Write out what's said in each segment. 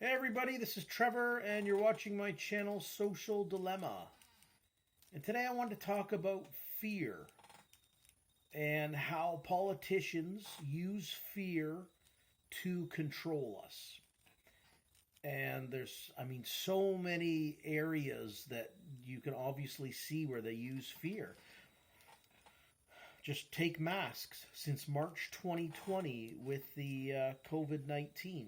Hey everybody, this is Trevor and you're watching my channel Social Dilemma. And today I want to talk about fear and how politicians use fear to control us. And there's, so many areas that you can obviously see where they use fear. Just take masks since March 2020 with the COVID-19.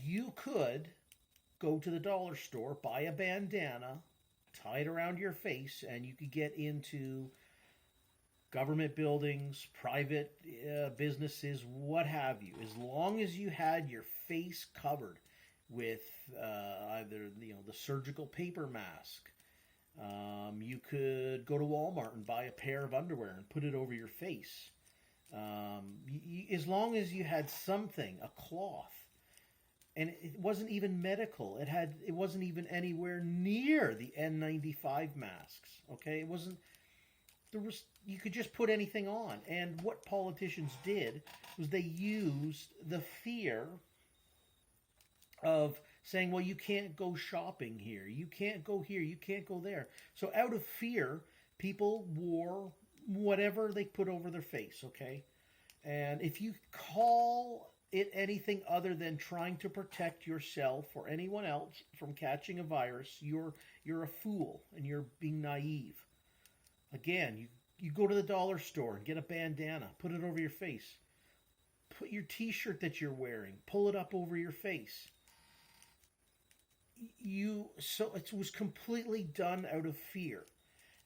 You could go to the dollar store, buy a bandana, tie it around your face, and you could get into government buildings, private businesses, what have you, as long as you had your face covered with either the surgical paper mask. You could go to Walmart and buy a pair of underwear and put it over your face. As long as you had something, a cloth, and it wasn't even medical. It wasn't even anywhere near the N95 masks. Okay, it wasn't. You could just put anything on. And what politicians did was they used the fear of saying, well, you can't go shopping here, you can't go here, you can't go there. So out of fear, people wore whatever they put over their face. Okay, and if you call it anything other than trying to protect yourself or anyone else from catching a virus, you're a fool and you're being naive. Again, you go to the dollar store and get a bandana, put it over your face. Put your t-shirt that you're wearing, pull it up over your face. So it was completely done out of fear.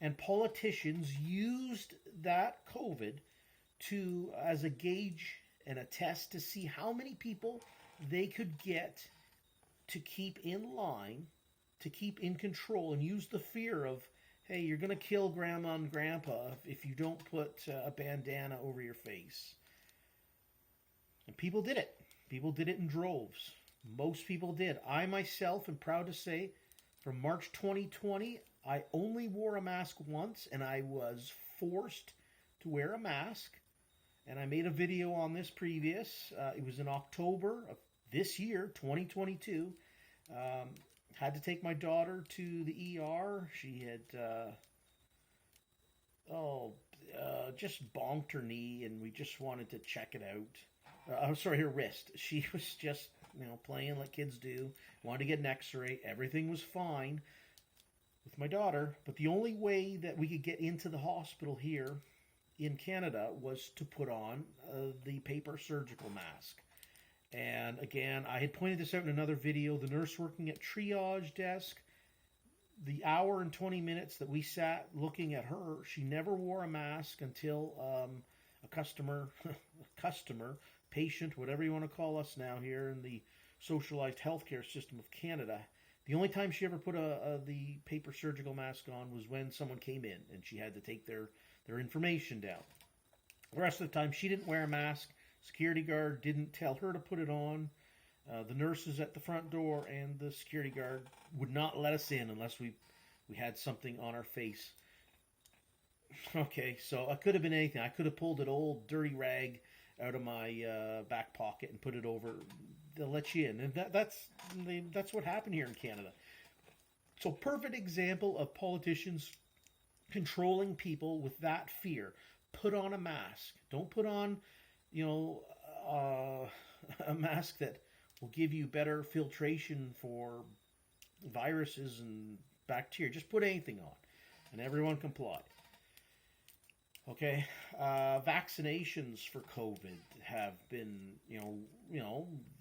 And politicians used that COVID to as a gauge and a test to see how many people they could get to keep in line, to keep in control, and use the fear of, hey, you're going to kill grandma and grandpa if you don't put a bandana over your face. And people did it. People did it in droves. Most people did. I myself am proud to say from March 2020, I only wore a mask once, and I was forced to wear a mask. And I made a video on this previous. It was in October of this year, 2022. Had to take my daughter to the ER. She had, just bonked her knee, and we just wanted to check it out. Her wrist. She was just, playing like kids do. Wanted to get an x-ray. Everything was fine with my daughter. But the only way that we could get into the hospital here in Canada was to put on the paper surgical mask. And again, I had pointed this out in another video. The nurse working at triage desk, the hour and 20 minutes that we sat looking at her, she never wore a mask until a customer, patient, whatever you want to call us now here in the socialized healthcare system of Canada. The only time she ever put the paper surgical mask on was when someone came in and she had to take their information down. The rest of the time, she didn't wear a mask. Security guard didn't tell her to put it on. The nurses at the front door and the security guard would not let us in unless we had something on our face. Okay, so it could have been anything. I could have pulled an old dirty rag out of my back pocket and put it over. They'll let you in, and that's what happened here in Canada. So, perfect example of politicians controlling people with that fear. Put on a mask. Don't put on, a mask that will give you better filtration for viruses and bacteria. Just put anything on, and everyone complied. Okay, vaccinations for COVID have been,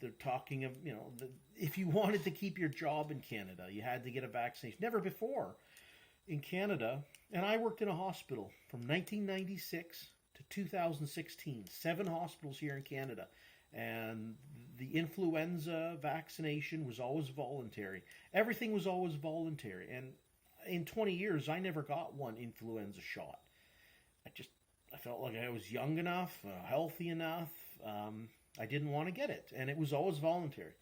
they're talking of, if you wanted to keep your job in Canada, you had to get a vaccination. Never before in Canada, and I worked in a hospital from 1996 to 2016, 7 hospitals here in Canada, and the influenza vaccination was always voluntary. Everything was always voluntary, and in 20 years, I never got one influenza shot. I felt like I was young enough, healthy enough. I didn't want to get it, and it was always voluntary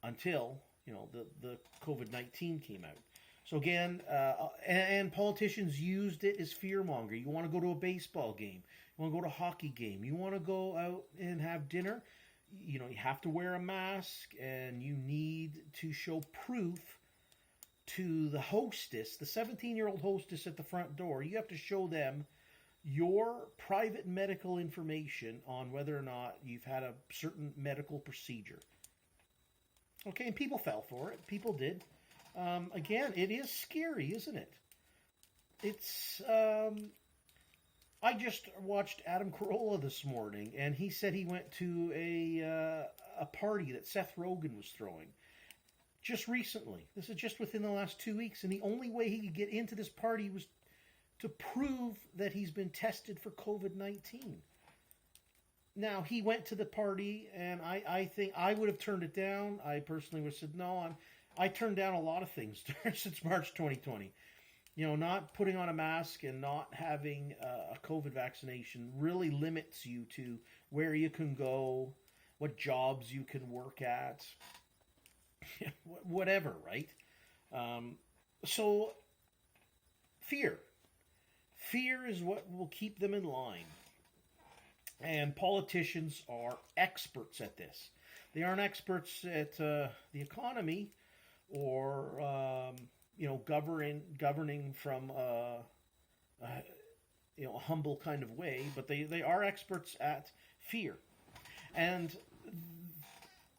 until the COVID-19 came out. So again, and politicians used it as fear monger. You want to go to a baseball game, you want to go to a hockey game, you want to go out and have dinner. you know, you have to wear a mask, and you need to show proof to the hostess, the 17-year-old hostess at the front door. You have to show them your private medical information on whether or not you've had a certain medical procedure. Okay, and people fell for it. People did. Again, it is scary, isn't it? It's. I just watched Adam Carolla this morning, and he said he went to a party that Seth Rogen was throwing just recently. This is just within the last 2 weeks, and the only way he could get into this party was to prove that he's been tested for COVID-19. Now, he went to the party, and I think I would have turned it down. I personally would have said, no, I turned down a lot of things since March 2020. You know, not putting on a mask and not having a COVID vaccination really limits you to where you can go, what jobs you can work at, whatever, right? So, fear. Fear is what will keep them in line. And politicians are experts at this. They aren't experts at the economy or, you know, governing from you know, a humble kind of way, but they are experts at fear. And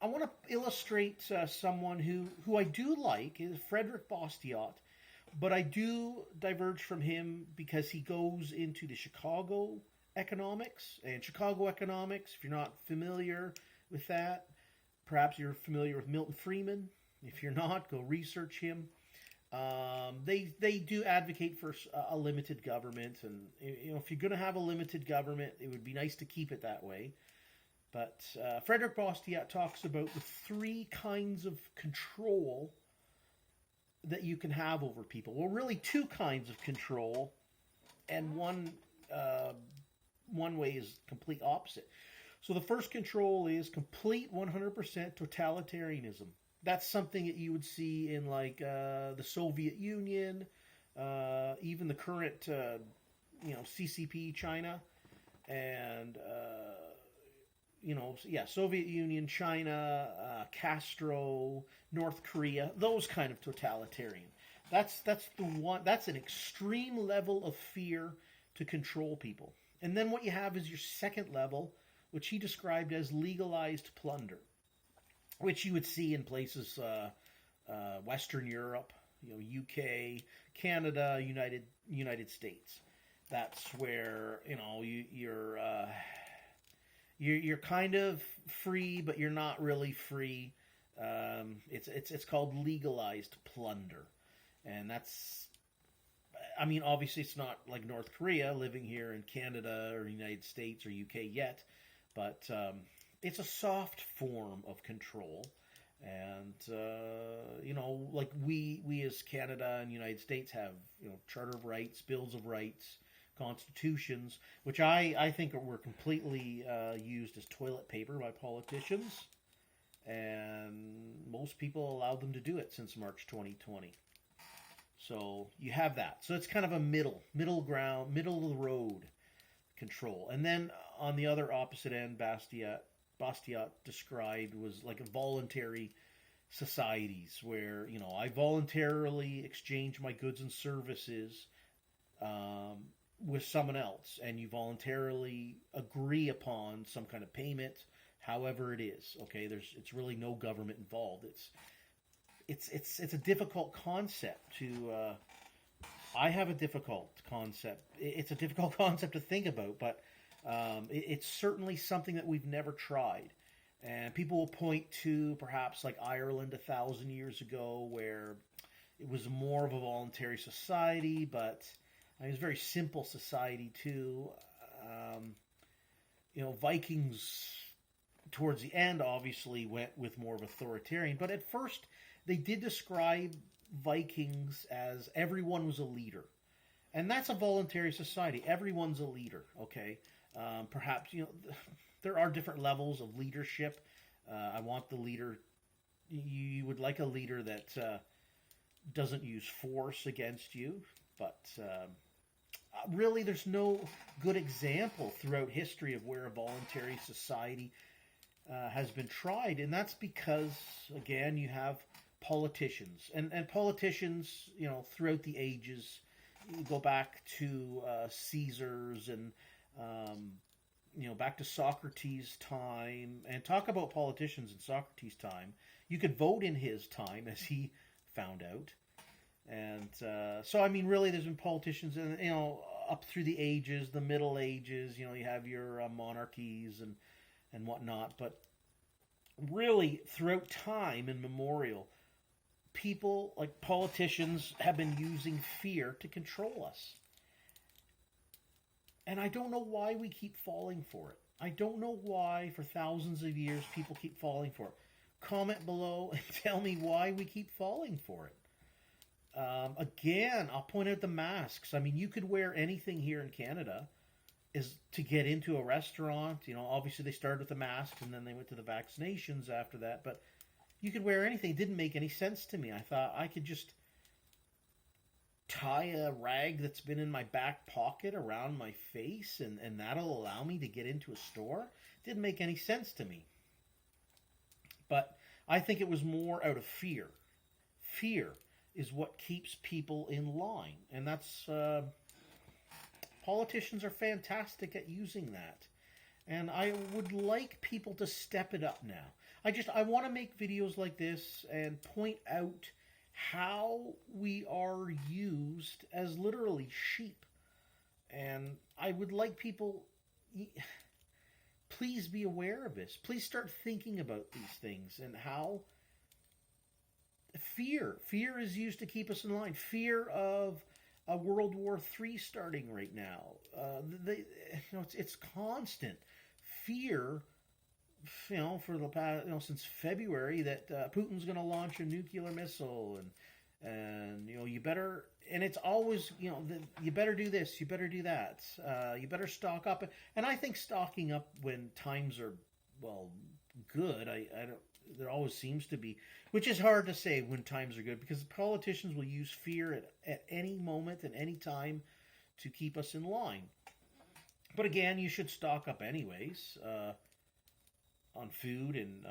I want to illustrate someone who I do like, is Frederick Bastiat, but I do diverge from him because he goes into the Chicago economics. And Chicago economics, if you're not familiar with that, perhaps you're familiar with Milton Friedman. If you're not, go research him. They do advocate for a limited government, and you know, if you're going to have a limited government, it would be nice to keep it that way. But Frederick Bastiat talks about the three kinds of control that you can have over people. Well, really two kinds of control, and one way is complete opposite. So the first control is complete 100% totalitarianism. That's something that you would see in like the Soviet Union, even the current, you know, CCP China, and you know, yeah, Soviet Union, China, Castro, North Korea, those kind of totalitarian. That's the one. That's an extreme level of fear to control people. And then what you have is your second level, which he described as legalized plunder, which you would see in places Western Europe, you know, UK, Canada, United States. That's where, you know, you're kind of free, but you're not really free. It's called legalized plunder, and that's, I mean, obviously it's not like North Korea living here in Canada or United States or UK yet, but it's a soft form of control. And you know, like we as Canada and United States have, you know, Charter of Rights, Bills of Rights, constitutions, which I think were completely used as toilet paper by politicians, and most people allowed them to do it since March 2020. So you have that. So it's kind of a middle ground, middle of the road control. And then on the other opposite end, Bastiat described was like a voluntary societies where, you know, I voluntarily exchange my goods and services with someone else, and you voluntarily agree upon some kind of payment, however it is. Okay, it's really no government involved. It's a difficult concept to. I have a difficult concept. It's a difficult concept to think about, but it's certainly something that we've never tried. And people will point to perhaps like Ireland 1,000 years ago, where it was more of a voluntary society, but it was a very simple society too. You know, Vikings towards the end obviously went with more of authoritarian, but at first they did describe Vikings as everyone was a leader. And that's a voluntary society. Everyone's a leader, okay? Perhaps, you know, there are different levels of leadership. I want the leader, you would like a leader that doesn't use force against you, but really there's no good example throughout history of where a voluntary society has been tried, and that's because, again, you have politicians, and politicians, throughout the ages, you go back to Caesars and back to Socrates' time, and talk about politicians in Socrates' time. You could vote in his time, as he found out, and so I mean, really, there's been politicians, and up through the ages, the Middle Ages. You have your monarchies and whatnot, but really, throughout time immemorial, people like politicians have been using fear to control us. And I don't know why we keep falling for it. I don't know why for thousands of years people keep falling for it. Comment below and tell me why we keep falling for it. Again, I'll point out the masks. I mean, you could wear anything here in Canada is to get into a restaurant. Obviously they started with the masks and then they went to the vaccinations after that. But you could wear anything. It didn't make any sense to me. I thought I could just tie a rag that's been in my back pocket around my face and that'll allow me to get into a store. It didn't make any sense to me. But I think it was more out of fear. Fear is what keeps people in line. And that's... politicians are fantastic at using that. And I would like people to step it up now. I want to make videos like this and point out how we are used as literally sheep. And I would like people, please be aware of this. Please start thinking about these things and how fear is used to keep us in line. Fear of a World War III starting right now. It's constant fear. For the past, since February, that Putin's going to launch a nuclear missile, and you better, and it's always, you better do this, you better do that, you better stock up, and I think stocking up when times are good. I don't. There always seems to be, which is hard to say when times are good, because politicians will use fear at any moment and any time to keep us in line. But again, you should stock up anyways on food and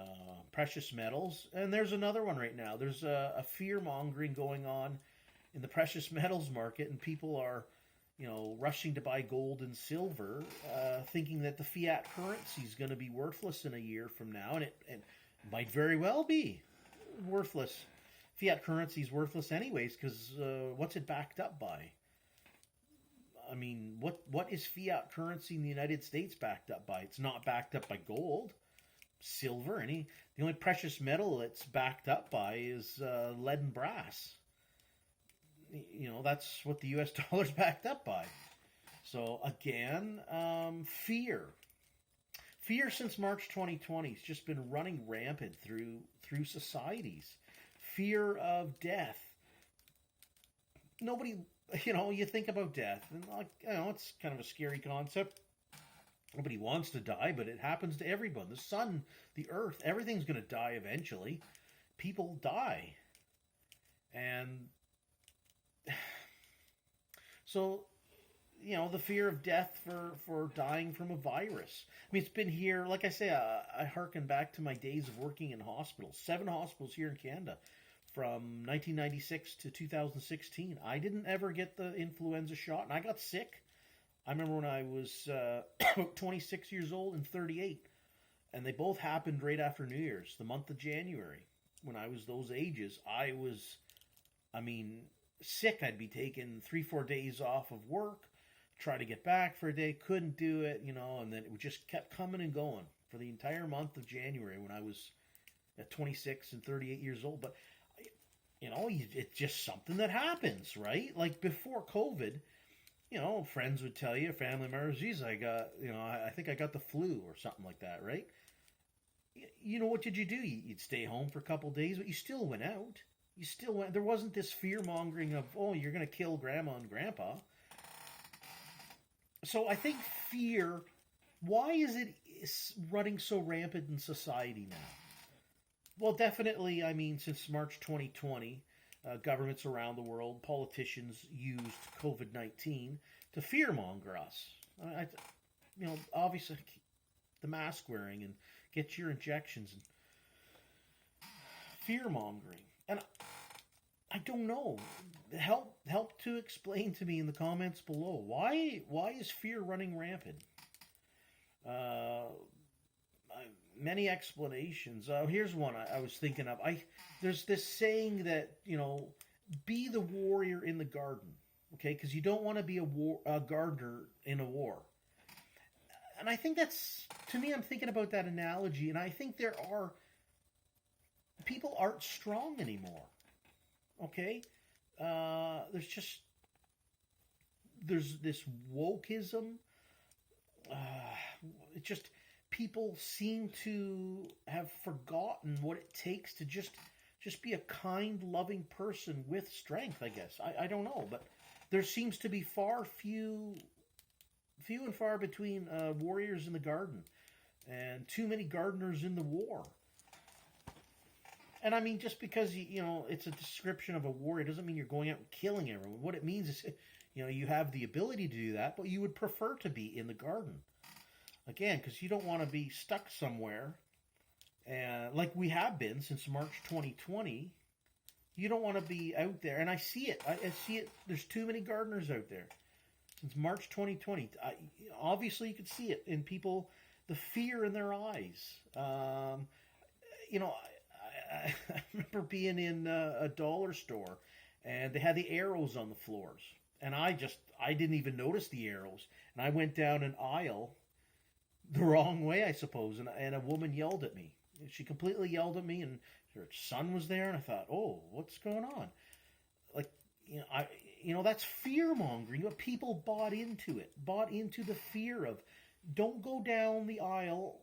precious metals. And there's another one right now. There's a fear-mongering going on in the precious metals market, and people are rushing to buy gold and silver, thinking that the fiat currency is going to be worthless in a year from now, and it might very well be worthless. Fiat currency is worthless anyways, because what's it backed up by? I mean, what is fiat currency in the United States backed up by? It's not backed up by gold, silver, the only precious metal it's backed up by is lead and brass. That's what the US dollar's backed up by. So again, fear. Fear since March 2020 has just been running rampant through societies. Fear of death. Nobody, you think about death, and it's kind of a scary concept. Nobody wants to die, but it happens to everyone. The sun, the earth, everything's going to die eventually. People die. And so... the fear of death for dying from a virus. I mean, it's been here, like I say, I hearken back to my days of working in hospitals. 7 hospitals here in Canada from 1996 to 2016. I didn't ever get the influenza shot, and I got sick. I remember when I was 26 years old and 38, and they both happened right after New Year's, the month of January. When I was those ages, I was, sick. I'd be taking 3-4 days off of work, try to get back for a day, couldn't do it, and then it just kept coming and going for the entire month of January when I was at 26 and 38 years old. But, it's just something that happens, right? Like before COVID, friends would tell you, family members, geez, I got, I think I got the flu or something like that, right? What did you do? You'd stay home for a couple of days, but you still went out. You still went. There wasn't this fear-mongering of, you're going to kill grandma and grandpa. So I think fear, why is it running so rampant in society now? Well, definitely, since March 2020, governments around the world, politicians used COVID-19 to fear-monger us. Obviously, the mask wearing and get your injections, and fear mongering. And I don't know. Help to explain to me in the comments below. Why is fear running rampant? Uh, Many explanations. Here's one I was thinking of. There's this saying that, be the warrior in the garden, okay? Because you don't want to be a gardener in a war. And I think that's, to me, I'm thinking about that analogy, and I think people aren't strong anymore, okay? There's this wokeism. It just, people seem to have forgotten what it takes to just be a kind, loving person with strength, I guess. I don't know, but there seems to be few and far between warriors in the garden, and too many gardeners in the war. And I mean, just because it's a description of a warrior doesn't mean you're going out and killing everyone. What it means is, you have the ability to do that, but you would prefer to be in the garden. Again, because you don't want to be stuck somewhere, and like we have been since March 2020. You don't want to be out there, and I see it. I see it. There's too many gardeners out there since March 2020. Obviously, you could see it in people, the fear in their eyes. I remember being in a dollar store, and they had the arrows on the floors, and I didn't even notice the arrows, and I went down an aisle the wrong way, I suppose, and a woman yelled at me. She completely yelled at me, and her son was there, and I thought, oh, what's going on? Like, that's fear mongering. People bought into the fear of, don't go down the aisle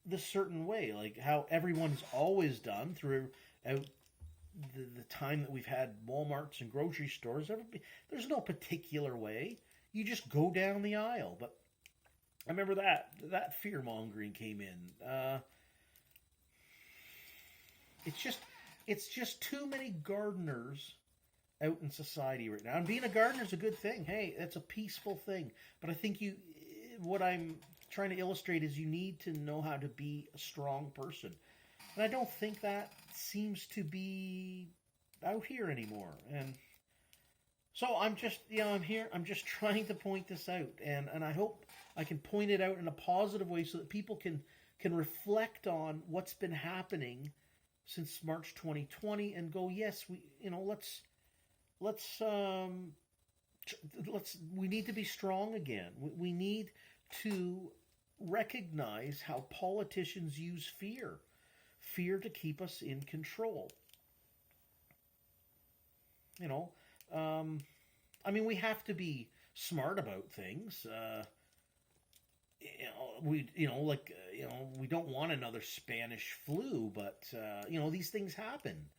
the certain way, like how everyone's always done throughout the time that we've had Walmarts and grocery stores. There's no particular way. You just go down the aisle, but I remember that fear mongering came in. It's just too many gardeners out in society right now. And being a gardener is a good thing. Hey, that's a peaceful thing. But I think what I'm trying to illustrate is you need to know how to be a strong person. And I don't think that seems to be out here anymore. And so I'm just, I'm here. I'm just trying to point this out, and I hope I can point it out in a positive way so that people can reflect on what's been happening since March 2020 and go, yes, we need to be strong again. We need to recognize how politicians use fear to keep us in control. We have to be smart about things. We don't want another Spanish flu, but these things happen.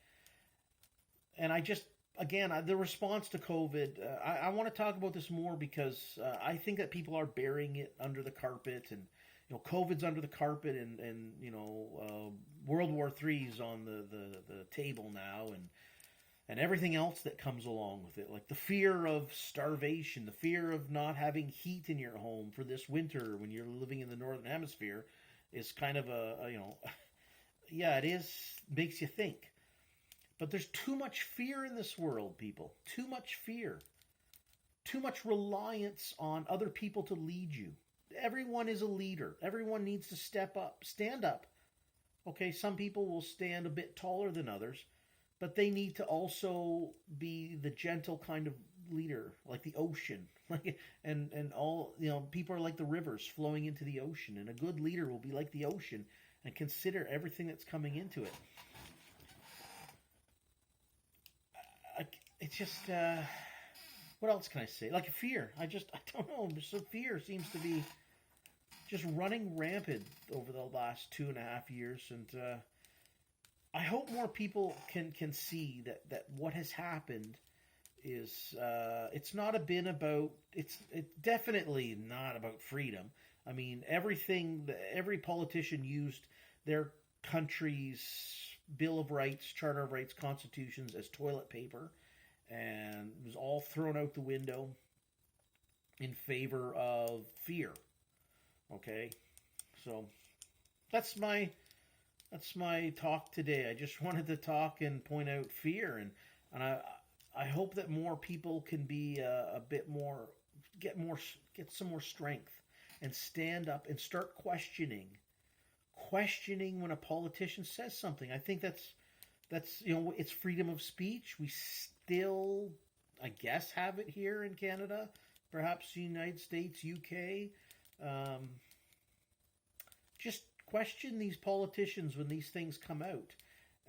And the response to COVID, I want to talk about this more because I think that people are burying it under the carpet, and COVID's under the carpet, and World War III's on the table now, and everything else that comes along with it, like the fear of starvation, the fear of not having heat in your home for this winter when you're living in the Northern Hemisphere, is kind of it is, makes you think. But there's too much fear in this world, people. Too much fear. Too much reliance on other people to lead you. Everyone is a leader. Everyone needs to step up, stand up. Okay, some people will stand a bit taller than others, but they need to also be the gentle kind of leader, like the ocean. and all, people are like the rivers flowing into the ocean, and a good leader will be like the ocean and consider everything that's coming into it. It's just, what else can I say? Like fear. I don't know. So fear seems to be just running rampant over the last 2.5 years, and I hope more people can see that what has happened is it's definitely not about freedom. I mean, every politician used their country's Bill of Rights, Charter of Rights, constitutions as toilet paper, and it was all thrown out the window in favor of fear. Okay, so that's my talk today. I just wanted to talk and point out fear, and I hope that more people can be a bit more, get some more strength, and stand up and start questioning when a politician says something. I think that's it's freedom of speech. We still, I guess, have it here in Canada, perhaps the United States, UK. Just question these politicians when these things come out,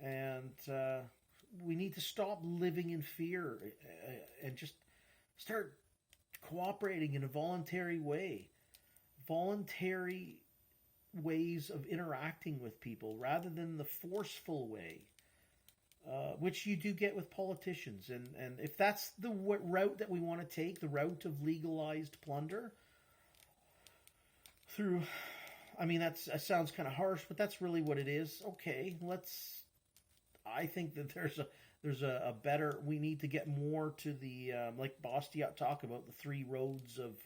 and we need to stop living in fear and just start cooperating in a voluntary way, voluntary ways of interacting with people rather than the forceful way, which you do get with politicians. And if that's the route that we want to take, the route of legalized plunder through, I mean, that sounds kind of harsh, but that's really what it is. Okay, I think that there's a better, we need to get more to the, like Bastiat talk about, the three roads of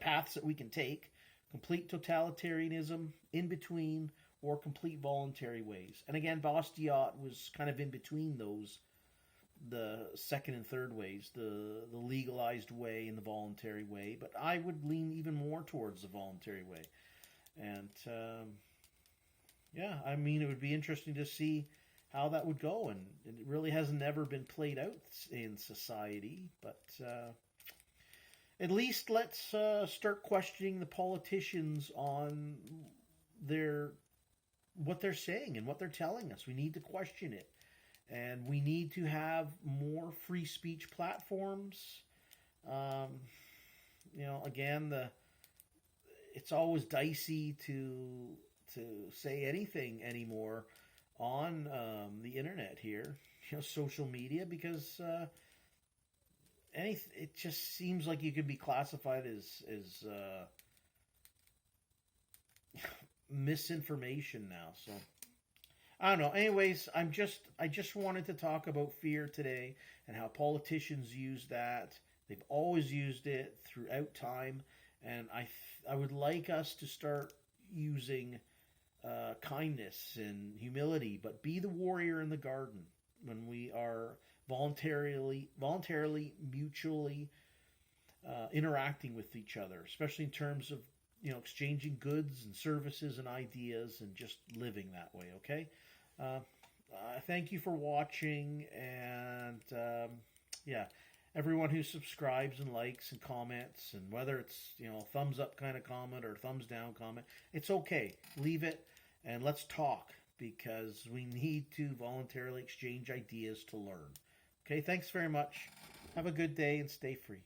paths that we can take: complete totalitarianism, in between, or complete voluntary ways. And again, Bastiat was kind of in between those, the second and third ways, the legalized way and the voluntary way. But I would lean even more towards the voluntary way. And yeah, I mean, it would be interesting to see how that would go. And it really has never been played out in society. But at least let's start questioning the politicians on what they're saying and what they're telling us. We need to question it. And we need to have more free speech platforms. Again, it's always dicey to say anything anymore on the internet here, social media, because it just seems like you could be classified as misinformation now. So I don't know. Anyways, I just wanted to talk about fear today and how politicians use that. They've always used it throughout time, and I would like us to start using kindness and humility, but be the warrior in the garden when we are voluntarily, mutually interacting with each other, especially in terms of exchanging goods and services and ideas, and just living that way. Okay. Thank you for watching, and yeah, everyone who subscribes and likes and comments, and whether it's thumbs up kind of comment or thumbs down comment, it's okay. Leave it and let's talk, because we need to voluntarily exchange ideas to learn. Okay, thanks very much. Have a good day and stay free.